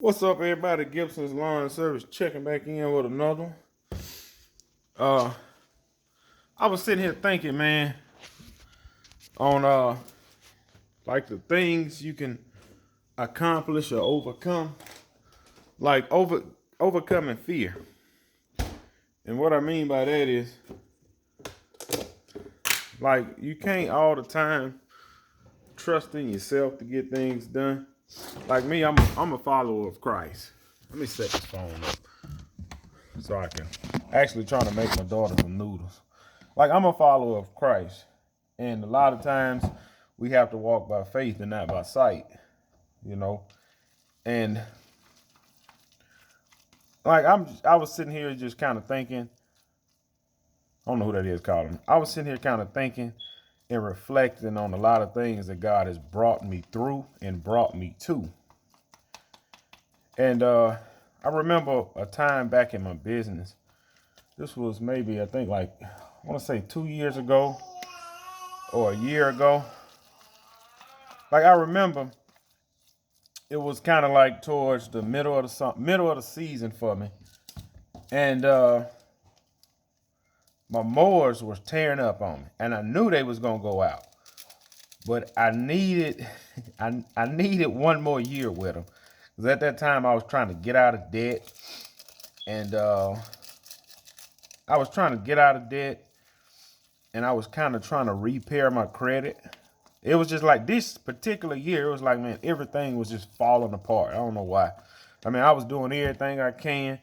What's up, everybody? Gibson's Lawn Service checking back in with another one. Uh, I was sitting here thinking, man, on like the things you can accomplish or overcome, like overcoming fear. And what I mean by that is, like, you can't all the time trust in yourself to get things done. Like me, I'm a follower of Christ. Let me set this phone up so I can actually trying to make my daughter some noodles. Like, I'm a follower of Christ. And a lot of times we have to walk by faith and not by sight, you know. And like I was sitting here just kind of thinking, I don't know who that is calling. I was sitting here kind of thinking and reflecting on a lot of things that God has brought me through and brought me to. And I remember a time back in my business. This was maybe, I think, like, I want to say 2 years ago or a year ago. Like, I remember it was kind of like towards the middle of the season for me, and my mowers was tearing up on me, and I knew they was gonna go out, but I needed I needed one more year with them, because at that time I was trying to get out of debt, and I was trying to get out of debt, and I was kind of trying to repair my credit. It was just like this particular year, it was like, man, everything was just falling apart. I don't know why. I mean, I was doing everything I can.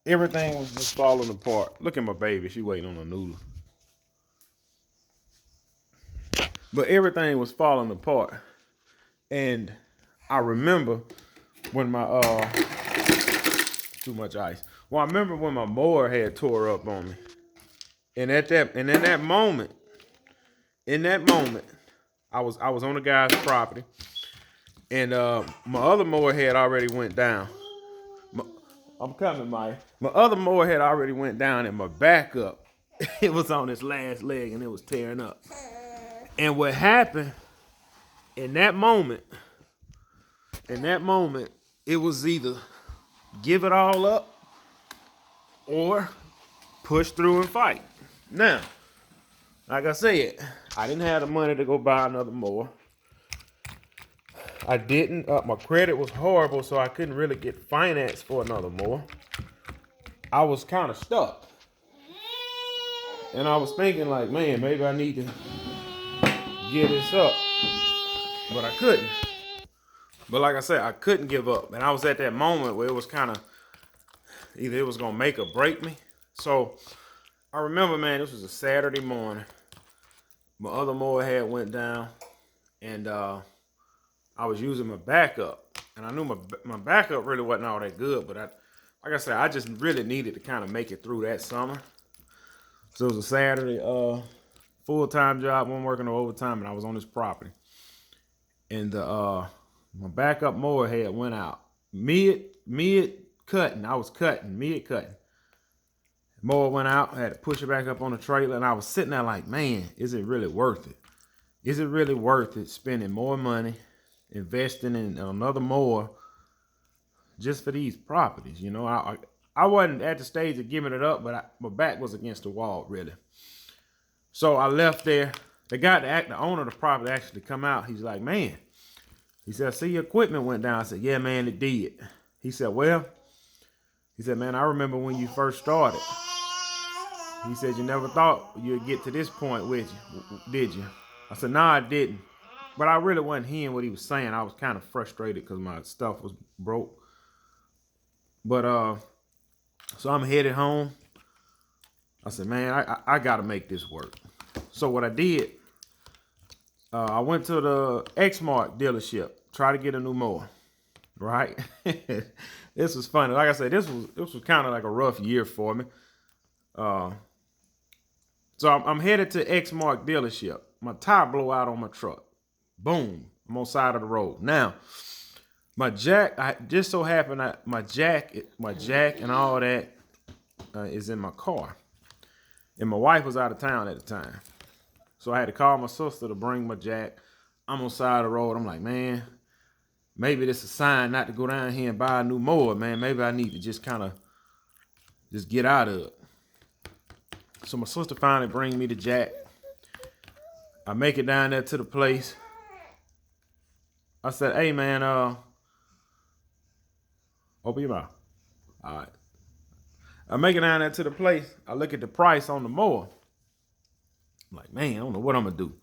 Everything was just falling apart. Look at my baby. She waiting on a noodle. But everything was falling apart. And I remember when my too much ice. Well, I remember when my mower had tore up on me. And in that moment, I was on the guy's property. And my other mower had already went down. I'm coming, Mike. My other mower had already went down, and my backup, it was on its last leg, and it was tearing up. And what happened in that moment, it was either give it all up or push through and fight. Now, like I said, I didn't have the money to go buy another mower. I didn't. My credit was horrible, so I couldn't really get finance for another mower. I was kind of stuck. And I was thinking, like, man, maybe I need to give this up. But I couldn't. But like I said, I couldn't give up. And I was at that moment where it was kind of either it was going to make or break me. So I remember, man, this was a Saturday morning. My other mower had went down. And I was using my backup. And I knew my backup really wasn't all that good. But like I said, I just really needed to kind of make it through that summer. So it was a Saturday full-time job. One working overtime. And I was on this property. And my backup mower head went out. Mid cutting. I was cutting, mid cutting. Mower went out. I had to push it back up on the trailer. And I was sitting there like, man, is it really worth it? Is it really worth it spending more money, investing in another mower just for these properties? You know, I wasn't at the stage of giving it up, but my back was against the wall, really. So I left there. The owner of the property actually come out. He's like, man, he said, I see your equipment went down. I said, yeah, man, it did. He said, well, man, I remember when you first started. He said, you never thought you'd get to this point, did you? I said, no, I didn't. But I really wasn't hearing what he was saying. I was kind of frustrated because my stuff was broke. But so I'm headed home. I said, man, I got to make this work. So what I did, I went to the Exmark dealership, try to get a new mower. Right? This was funny. Like I said, this was kind of like a rough year for me. So I'm headed to Exmark dealership. My tire blew out on my truck. Boom. I'm on the side of the road. Now, my jack, I just so happened that my jack and all that is in my car. And my wife was out of town at the time. So I had to call my sister to bring my jack. I'm on the side of the road. I'm like, man, maybe this is a sign not to go down here and buy a new mower, man. Maybe I need to just kind of just get out of it. So my sister finally bring me to Jack. I make it down there to the place. I said, hey man, open your mouth. All right. I make it down there to the place. I look at the price on the mower. I'm like, man, I don't know what I'm gonna do.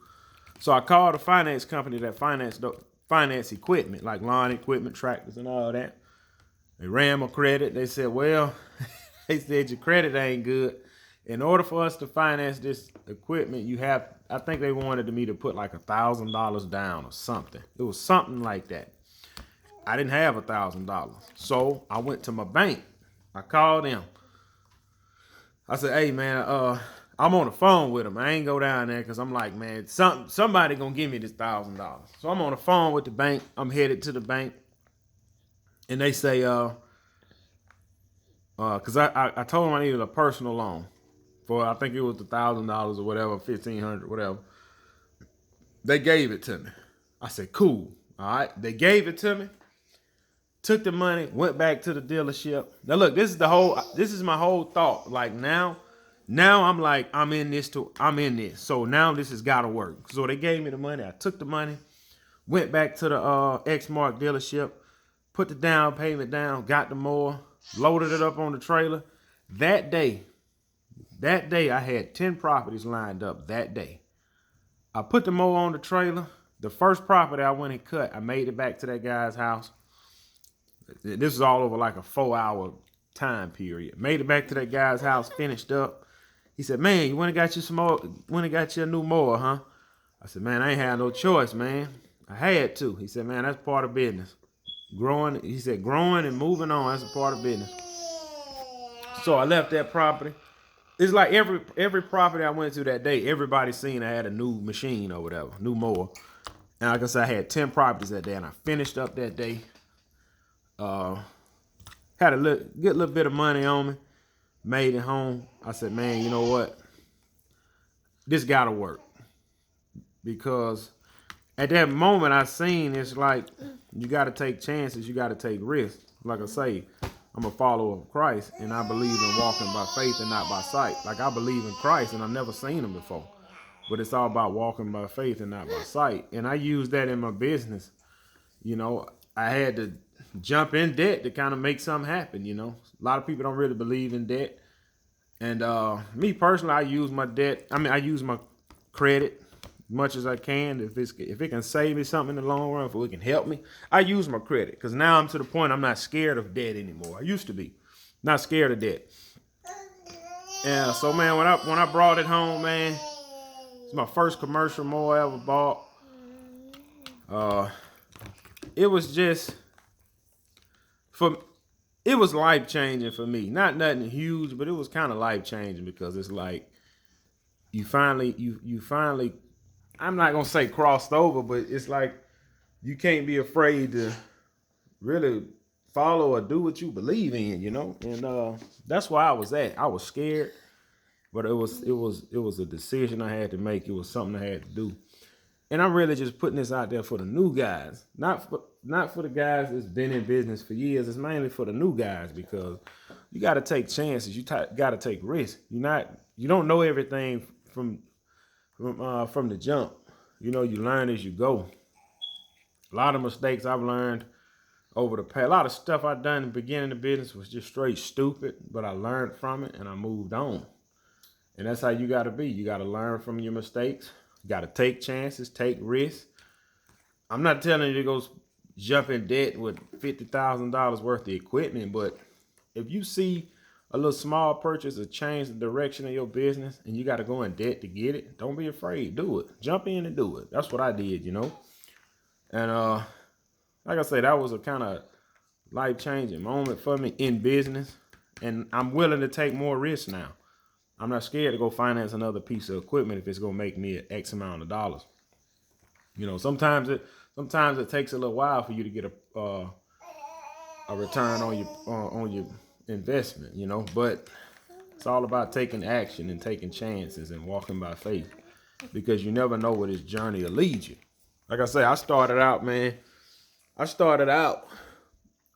So I called a finance company that finance equipment, like lawn equipment, tractors, and all that. They ran my credit. They said, well, they said your credit ain't good. In order for us to finance this equipment, you have, I think they wanted me to put like $1,000 down or something. It was something like that. I didn't have $1,000. So I went to my bank. I called them. I said, hey man, I'm on the phone with them. I ain't go down there because I'm like, man, somebody gonna give me this $1,000. So I'm on the phone with the bank. I'm headed to the bank. And they say, because I told them I needed a personal loan for, I think it was $1,000 or whatever, $1,500, whatever. They gave it to me. I said, cool. All right. They gave it to me. Took the money, went back to the dealership. Now look, this is my whole thought. Like now I'm like, I'm in this. So now this has got to work. So they gave me the money. I took the money, went back to the Exmark dealership, put the down payment down, got the mower, loaded it up on the trailer. That day I had 10 properties lined up that day. I put the mower on the trailer. The first property I went and cut, I made it back to that guy's house. This is all over like a 4-hour time period. Made it back to that guy's house, finished up. He said, man, you went and got you some more, went and got you a new mower, huh? I said, man, I ain't had no choice, man. I had to. He said, man, that's part of business. Growing, he said, growing and moving on, that's a part of business. So I left that property. It's like every property I went to that day, everybody seen I had a new machine or whatever, new mower. And like I said, I had 10 properties that day, and I finished up that day. Had a good little bit of money on me, made it home. I said, man, you know what? This gotta work. Because at that moment I seen it's like, you gotta take chances, you gotta take risks. Like I say, I'm a follower of Christ, and I believe in walking by faith and not by sight. Like I believe in Christ, and I've never seen him before. But it's all about walking by faith and not by sight. And I use that in my business. You know, I had to jump in debt to kind of make something happen, you know. A lot of people don't really believe in debt. And me personally, I use my debt. I use my credit as much as I can. If it can save me something in the long run, if it can help me, I use my credit. Because now I'm to the point I'm not scared of debt anymore. I used to be. Not scared of debt. Yeah, so man, when I brought it home, man, it's my first commercial mower I ever bought. It was just it was life changing for me. Not nothing huge, but it was kind of life changing because it's like you finally, I'm not gonna say crossed over, but it's like you can't be afraid to really follow or do what you believe in, you know. And that's where I was at. I was scared, but it was a decision I had to make. It was something I had to do. And I'm really just putting this out there for the new guys, not for the guys that's been in business for years. It's mainly for the new guys because you got to take chances. You got to take risks. You don't know everything from the jump. You know, you learn as you go. A lot of mistakes I've learned over the past. A lot of stuff I've done in the beginning of the business was just straight stupid, but I learned from it and I moved on. And that's how you got to be. You got to learn from your mistakes. You got to take chances, take risks. I'm not telling you to go jump in debt with $50,000 worth of equipment, but if you see a little small purchase or change the direction of your business and you got to go in debt to get it, don't be afraid. Do it. Jump in and do it. That's what I did, you know. And like I said, that was a kind of life-changing moment for me in business. And I'm willing to take more risks now. I'm not scared to go finance another piece of equipment if it's going to make me an X amount of dollars. You know, sometimes it takes a little while for you to get a return on your investment, you know, but it's all about taking action and taking chances and walking by faith because you never know where this journey will lead you. Like I say, I started out, man, I started out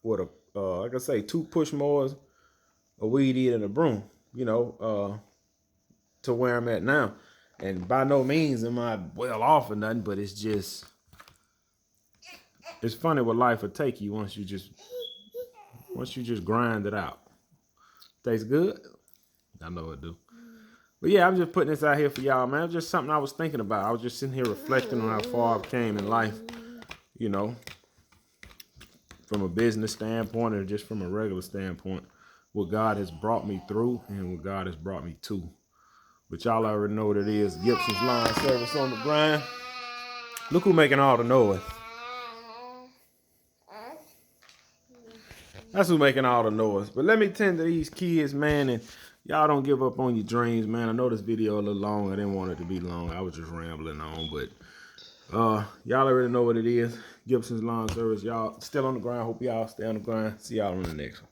with a, like I say, 2 push mowers, a weed eater, and a broom, you know, to where I'm at now. And by no means am I well off or nothing, but it's just, it's funny what life will take you once you just grind it out. Tastes good? I know it do. But yeah, I'm just putting this out here for y'all, man. It's just something I was thinking about. I was just sitting here reflecting on how far I've came in life, you know, from a business standpoint or just from a regular standpoint, what God has brought me through and what God has brought me to. But y'all already know what it is. Gibson's Lawn Service on the grind. Look who making all the noise. That's who making all the noise. But let me tend to these kids, man, and y'all don't give up on your dreams, man. I know this video a little long. I didn't want it to be long. I was just rambling on, but y'all already know what it is. Gibson's Lawn Service. Y'all still on the grind. Hope y'all stay on the grind. See y'all on the next one.